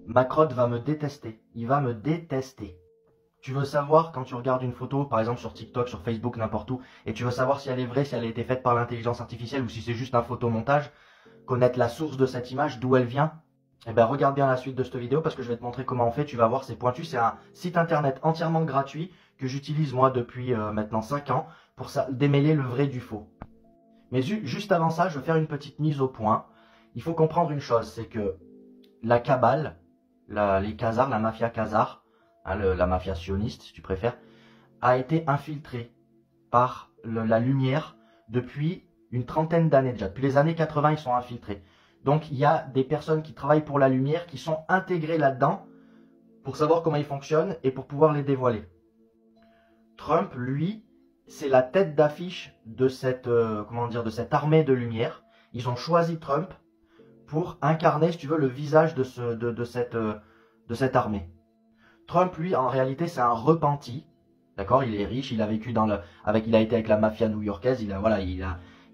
Ma crotte va me détester. Il va me détester. Tu veux savoir quand tu regardes une photo, par exemple sur TikTok, sur Facebook, n'importe où, et tu veux savoir si elle est vraie, si elle a été faite par l'intelligence artificielle ou si c'est juste un photomontage, connaître la source de cette image, d'où elle vient, eh ben regarde bien la suite de cette vidéo parce que je vais te montrer comment on fait, tu vas voir, c'est pointu, c'est un site internet entièrement gratuit que j'utilise moi depuis maintenant 5 ans pour démêler le vrai du faux. Mais juste avant ça, je vais faire une petite mise au point. Il faut comprendre une chose, c'est que la cabale, les Khazars, la mafia khazare, hein, la mafia sioniste si tu préfères, a été infiltrée par la lumière depuis une trentaine d'années déjà. Depuis les années 80, ils sont infiltrés. Donc il y a des personnes qui travaillent pour la lumière, qui sont intégrées là-dedans pour savoir comment ils fonctionnent et pour pouvoir les dévoiler. Trump, lui, c'est la tête d'affiche de cette, de cette armée de lumière. Ils ont choisi Trump pour incarner, si tu veux, le visage de cette armée. Trump, lui, en réalité, c'est un repenti. D'accord, il est riche, il a vécu il a été avec la mafia new-yorkaise,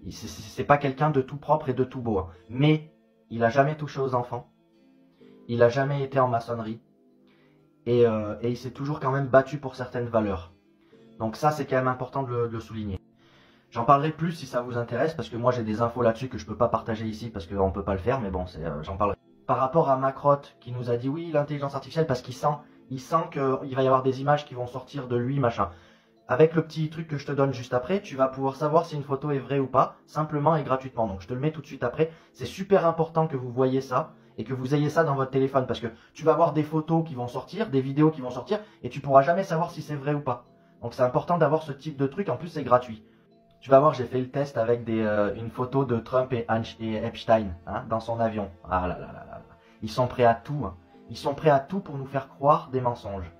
c'est pas quelqu'un de tout propre et de tout beau. Hein. Mais il a jamais touché aux enfants. Il a jamais été en maçonnerie. Et il s'est toujours quand même battu pour certaines valeurs. Donc ça, c'est quand même important de le souligner. J'en parlerai plus si ça vous intéresse, parce que moi j'ai des infos là-dessus que je peux pas partager ici, parce qu'on peut pas le faire, mais bon, j'en parlerai. Par rapport à Macrotte, qui nous a dit oui, l'intelligence artificielle, parce qu'il sent qu'il va y avoir des images qui vont sortir de lui, machin. Avec le petit truc que je te donne juste après, tu vas pouvoir savoir si une photo est vraie ou pas, simplement et gratuitement. Donc je te le mets tout de suite après. C'est super important que vous voyez ça et que vous ayez ça dans votre téléphone, parce que tu vas avoir des photos qui vont sortir, des vidéos qui vont sortir, et tu pourras jamais savoir si c'est vrai ou pas. Donc c'est important d'avoir ce type de truc, en plus c'est gratuit. Tu vas voir, j'ai fait le test avec une photo de Trump et Epstein hein, dans son avion. Ah là là là là. Ils sont prêts à tout. Hein. Ils sont prêts à tout pour nous faire croire des mensonges.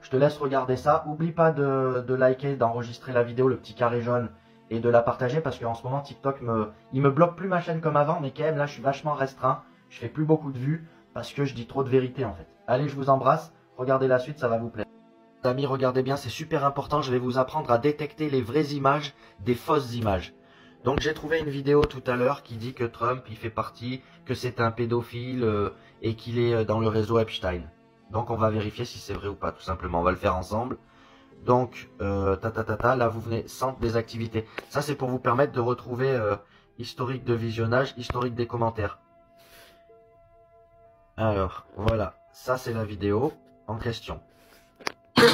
Je te laisse regarder ça. Oublie pas de liker, d'enregistrer la vidéo, le petit carré jaune, et de la partager parce qu'en ce moment TikTok il me bloque plus ma chaîne comme avant, mais quand même là je suis vachement restreint. Je fais plus beaucoup de vues parce que je dis trop de vérité en fait. Allez, je vous embrasse. Regardez la suite, ça va vous plaire. Amis, regardez bien, c'est super important, je vais vous apprendre à détecter les vraies images des fausses images. Donc j'ai trouvé une vidéo tout à l'heure qui dit que Trump, il fait partie, que c'est un pédophile et qu'il est dans le réseau Epstein. Donc on va vérifier si c'est vrai ou pas, tout simplement, on va le faire ensemble. Donc, là vous venez, centre des activités. Ça c'est pour vous permettre de retrouver historique de visionnage, historique des commentaires. Alors, voilà, ça c'est la vidéo en question. Là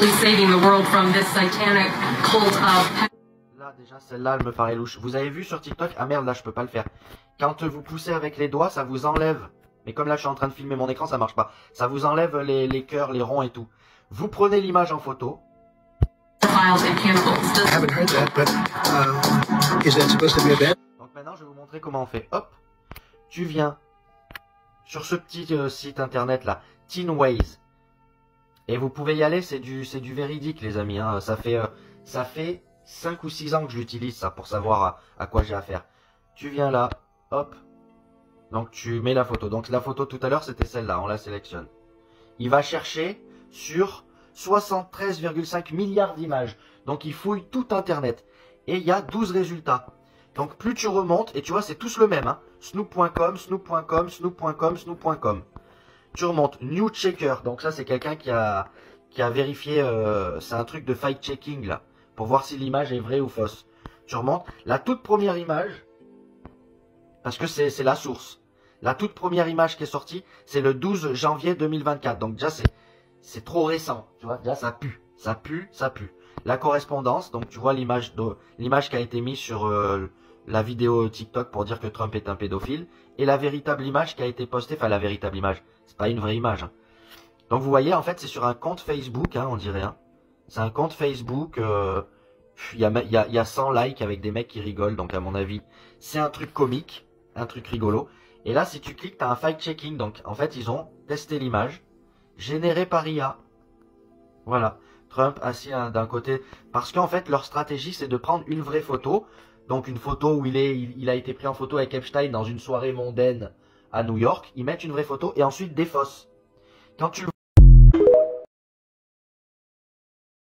déjà celle-là elle me paraît louche. Vous avez vu sur TikTok, ah merde là je peux pas le faire. Quand vous poussez avec les doigts ça vous enlève. Mais comme là je suis en train de filmer mon écran ça marche pas. Ça vous enlève les cœurs, les ronds et tout. Vous prenez l'image en photo. Donc maintenant je vais vous montrer comment on fait. Hop, tu viens sur ce petit site internet là, TeenWays. Et vous pouvez y aller, c'est du véridique les amis. Hein. Ça fait 5 ou 6 ans que je l'utilise ça pour savoir à quoi j'ai affaire. Tu viens là, hop. Donc tu mets la photo. Donc la photo tout à l'heure c'était celle-là, on la sélectionne. Il va chercher sur 73,5 milliards d'images. Donc il fouille tout internet. Et il y a 12 résultats. Donc plus tu remontes, et tu vois c'est tous le même. Hein. Snoop.com, Snoop.com, Snoop.com, Snoop.com. Tu remontes, New Checker, donc ça c'est quelqu'un qui a vérifié, c'est un truc de fact-checking là, pour voir si l'image est vraie ou fausse. Tu remontes, la toute première image, parce que c'est la source, la toute première image qui est sortie, c'est le 12 janvier 2024, donc déjà c'est trop récent, tu vois, déjà ça pue, ça pue, ça pue. La correspondance, donc tu vois l'image qui a été mise sur la vidéo TikTok pour dire que Trump est un pédophile, et la véritable image qui a été postée, enfin la véritable image, c'est pas une vraie image. Hein. Donc vous voyez, en fait, c'est sur un compte Facebook, hein, on dirait. Hein. C'est un compte Facebook, il y a 100 likes avec des mecs qui rigolent, donc à mon avis, c'est un truc comique, un truc rigolo. Et là, si tu cliques, tu as un fact-checking, donc en fait, ils ont testé l'image, générée par IA. Voilà, Trump assis d'un côté, parce qu'en fait, leur stratégie, c'est de prendre une vraie photo, donc une photo où il a été pris en photo avec Epstein dans une soirée mondaine à New York, ils mettent une vraie photo et ensuite défaussent. Quand tu